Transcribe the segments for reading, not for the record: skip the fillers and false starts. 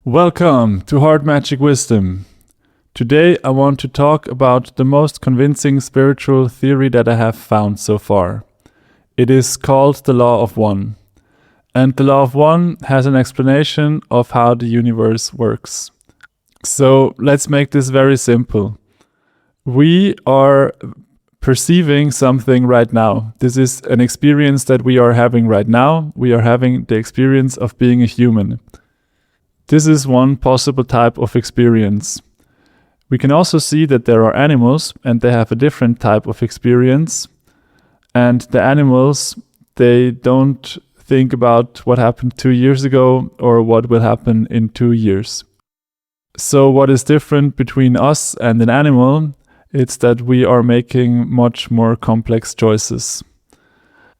Welcome to Heart Magic Wisdom. Today I want to talk about the most convincing spiritual theory that I have found so far. It is called the Law of One. And the Law of One has an explanation of how the universe works. So let's make this very simple. We are perceiving something right now. This is an experience that we are having right now. We are having the experience of being a human. This is one possible type of experience. We can also see that there are animals and they have a different type of experience. And the animals, they don't think about what happened 2 years ago or what will happen in 2 years. So what is different between us and an animal? It's that we are making much more complex choices.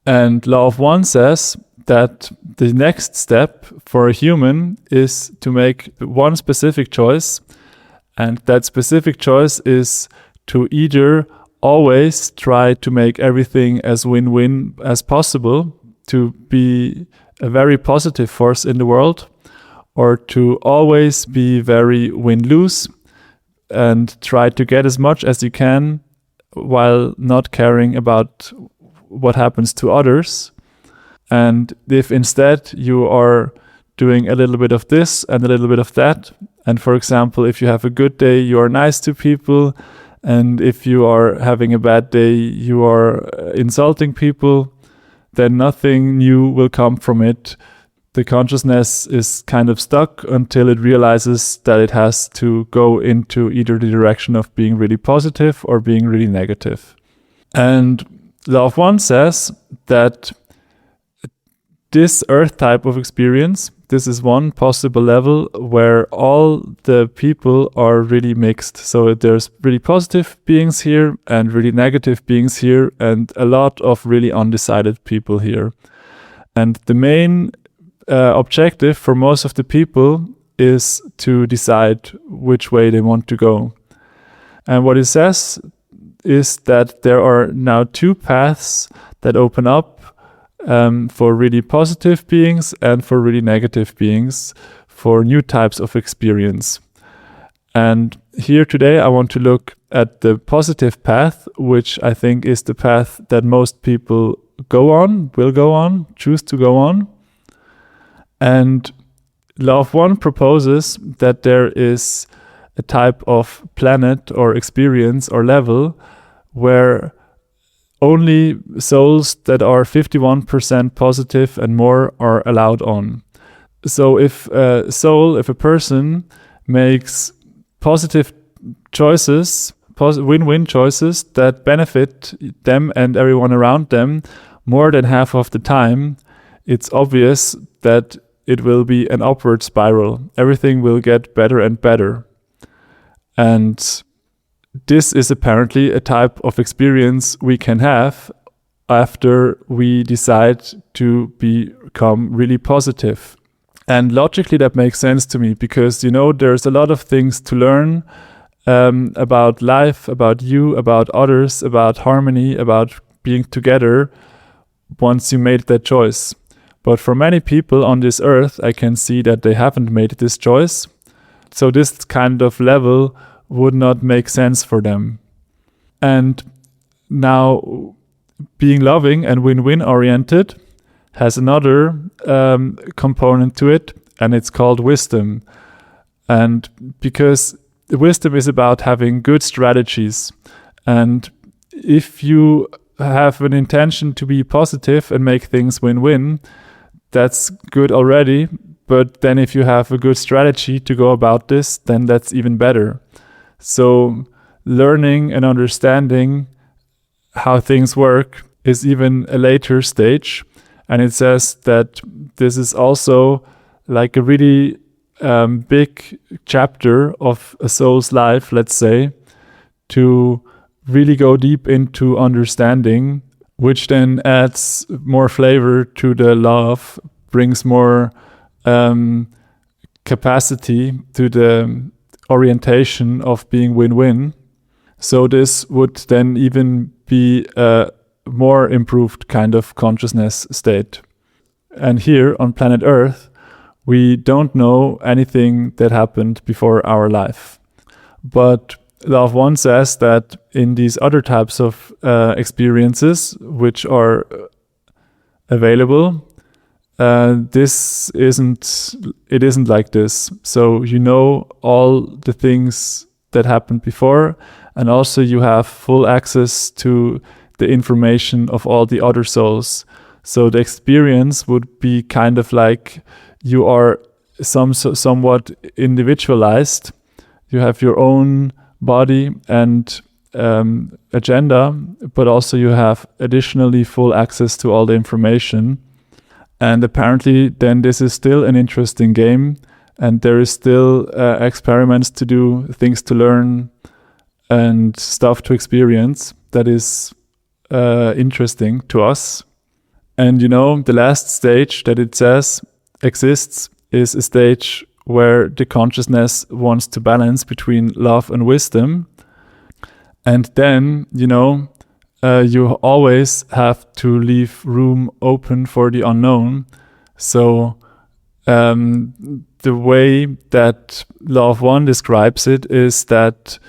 And Law of One says that the next step for a human is to make one specific choice, and that specific choice is to either always try to make everything as win-win as possible, to be a very positive force in the world, or to always be very win-lose and try to get as much as you can while not caring about what happens to others. And if instead you are doing a little bit of this and a little bit of that, and for example, if you have a good day, you are nice to people, and if you are having a bad day, you are insulting people, then nothing new will come from it. The consciousness is kind of stuck until it realizes that it has to go into either the direction of being really positive or being really negative. And Law of One says that this earth type of experience, this is one possible level where all the people are really mixed. So there's really positive beings here and really negative beings here and a lot of really undecided people here. And the main objective for most of the people is to decide which way they want to go. And what it says is that there are now two paths that open up for really positive beings and for really negative beings, for new types of experience. And here today I want to look at the positive path, which I think is the path that most people will go on, choose to go on. And Law of One proposes that there is a type of planet or experience or level where only souls that are 51% positive and more are allowed on. So if a person makes positive choices, win-win choices that benefit them and everyone around them more than half of the time, it's obvious that it will be an upward spiral. Everything will get better and better. And this is apparently a type of experience we can have after we decide to become really positive. And logically that makes sense to me because, there's a lot of things to learn about life, about you, about others, about harmony, about being together once you made that choice. But for many people on this earth, I can see that they haven't made this choice. So this kind of level would not make sense for them. And now being loving and win-win oriented has another component to it, and it's called wisdom. And because wisdom is about having good strategies, and if you have an intention to be positive and make things win-win, that's good already. But then if you have a good strategy to go about this, then that's even better. So learning and understanding how things work is even a later stage. And it says that this is also like a really big chapter of a soul's life, let's say, to really go deep into understanding, which then adds more flavor to the love, brings more capacity to the orientation of being win-win. So this would then even be a more improved kind of consciousness state. And here on planet Earth, We don't know anything that happened before our life. But Law of One says that in these other types of experiences which are available, it isn't like this. So you know all the things that happened before, and also you have full access to the information of all the other souls. So the experience would be kind of like you are somewhat individualized. You have your own body and agenda, but also you have additionally full access to all the information. And apparently then this is still an interesting game, and there is still experiments to do, things to learn, and stuff to experience that is interesting to us. And the last stage that it says exists is a stage where the consciousness wants to balance between love and wisdom. And then, you always have to leave room open for the unknown. So the way that Law of One describes it is that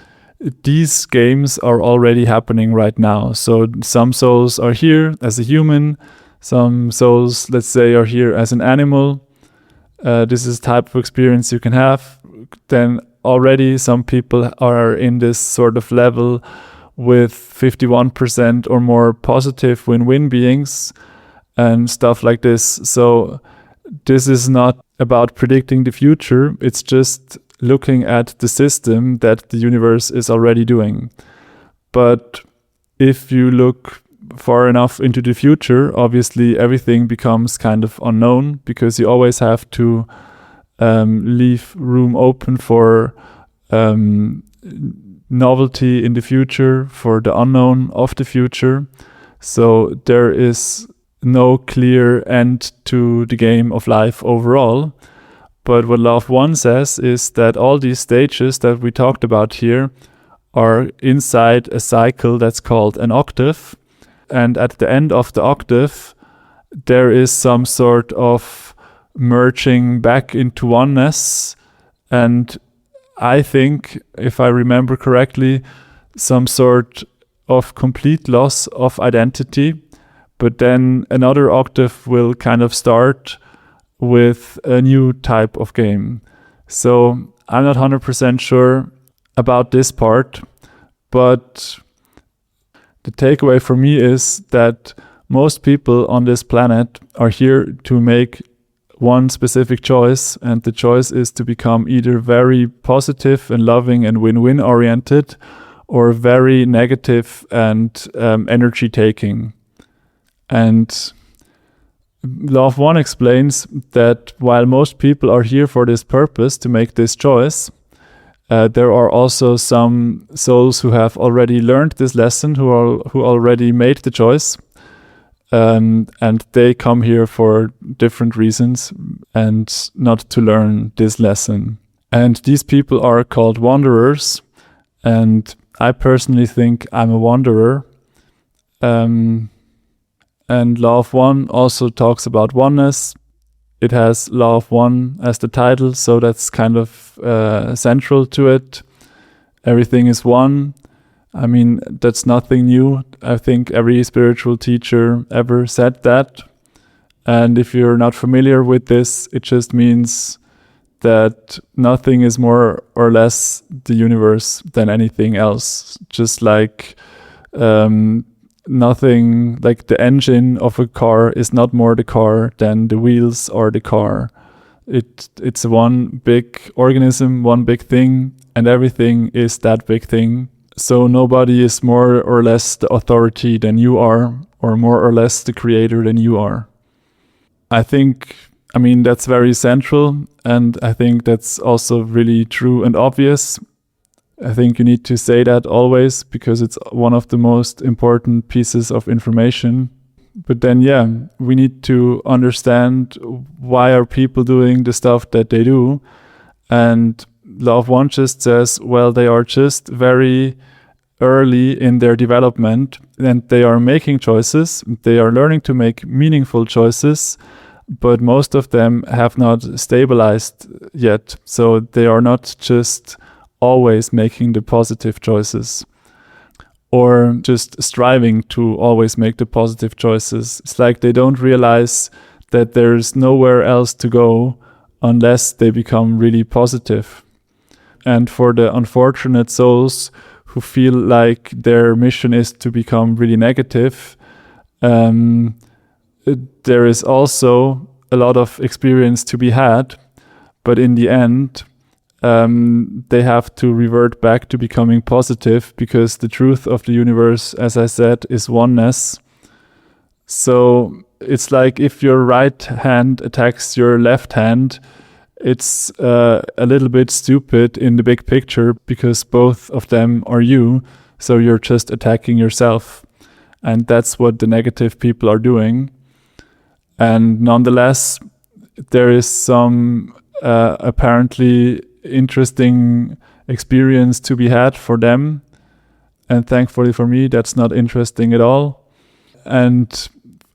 these games are already happening right now. So some souls are here as a human, some souls, let's say, are here as an animal. This is the type of experience you can have. Then already some people are in this sort of level with 51% or more positive win-win beings and stuff like this. So this is not about predicting the future. It's just looking at the system that the universe is already doing. But if you look far enough into the future, obviously everything becomes kind of unknown, because you always have to leave room open for novelty in the future, for the unknown of the future. So there is no clear end to the game of life overall. But what Law of One says is that all these stages that we talked about here are inside a cycle that's called an octave. And at the end of the octave, there is some sort of merging back into oneness. And I think, if I remember correctly, some sort of complete loss of identity. But then another octave will kind of start with a new type of game. So I'm not 100% sure about this part, but the takeaway for me is that most people on this planet are here to make one specific choice, and the choice is to become either very positive and loving and win-win oriented, or very negative and energy taking. And Law of One explains that while most people are here for this purpose, to make this choice, there are also some souls who have already learned this lesson, who already made the choice, and they come here for different reasons and not to learn this lesson. And these people are called wanderers, and I personally think I'm a wanderer. And Law of One also talks about oneness. It has Law of One as the title, so that's kind of central to it. Everything is one. I mean, that's nothing new. I think every spiritual teacher ever said that. And if you're not familiar with this, it just means that nothing is more or less the universe than anything else. Just like nothing, like the engine of a car is not more the car than the wheels are the car. It's one big organism, one big thing, and everything is that big thing. So nobody is more or less the authority than you are, or more or less the creator than you are. I mean, that's very central, and I think that's also really true and obvious. I think you need to say that always, because it's one of the most important pieces of information. But then, we need to understand why are people doing the stuff that they do. And Law of One just says, well, they are just very early in their development, and they are making choices. They are learning to make meaningful choices but most of them have not stabilized yet. So they are not just always making the positive choices or just striving to always make the positive choices. It's like they don't realize that there's nowhere else to go unless they become really positive. And for the unfortunate souls who feel like their mission is to become really negative, there is also a lot of experience to be had, but in the end, they have to revert back to becoming positive, because the truth of the universe, as I said, is oneness. So it's like if your right hand attacks your left hand, it's a little bit stupid in the big picture, because both of them are you, so you're just attacking yourself. And that's what the negative people are doing. And nonetheless, there is some apparently interesting experience to be had for them. And thankfully for me, that's not interesting at all. And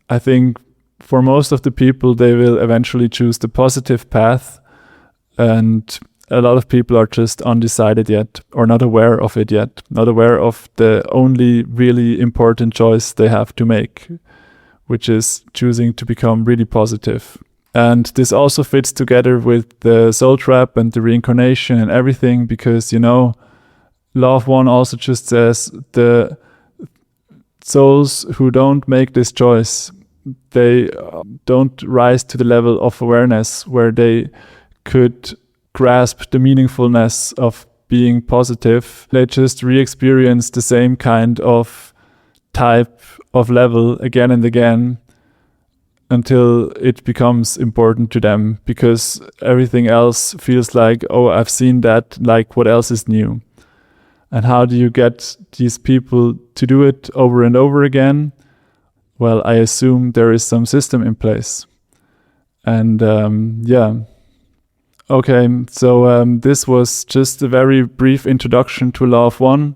I think for most of the people, they will eventually choose the positive path. And a lot of people are just undecided yet, or not aware of it yet, not aware of the only really important choice they have to make, which is choosing to become really positive. And this also fits together with the soul trap and the reincarnation and everything, because, Law of One also just says the souls who don't make this choice, they don't rise to the level of awareness where they could grasp the meaningfulness of being positive. They just re-experience the same kind of type of level again and again until it becomes important to them, because everything else feels like, oh, I've seen that, like what else is new? And how do you get these people to do it over and over again? Well, I assume there is some system in place. And Okay, so this was just a very brief introduction to Law of One.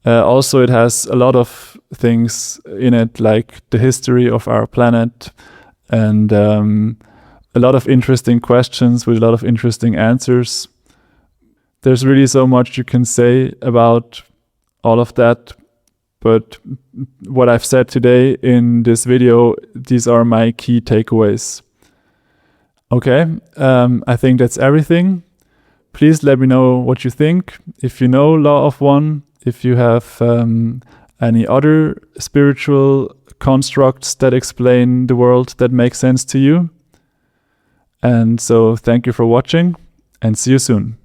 Also, it has a lot of things in it, like the history of our planet, and a lot of interesting questions with a lot of interesting answers. There's really so much you can say about all of that, but what I've said today in this video, these are my key takeaways. Okay, I think that's everything. Please let me know what you think. If you know Law of One, if you have any other spiritual constructs that explain the world that make sense to you. And so thank you for watching, and see you soon.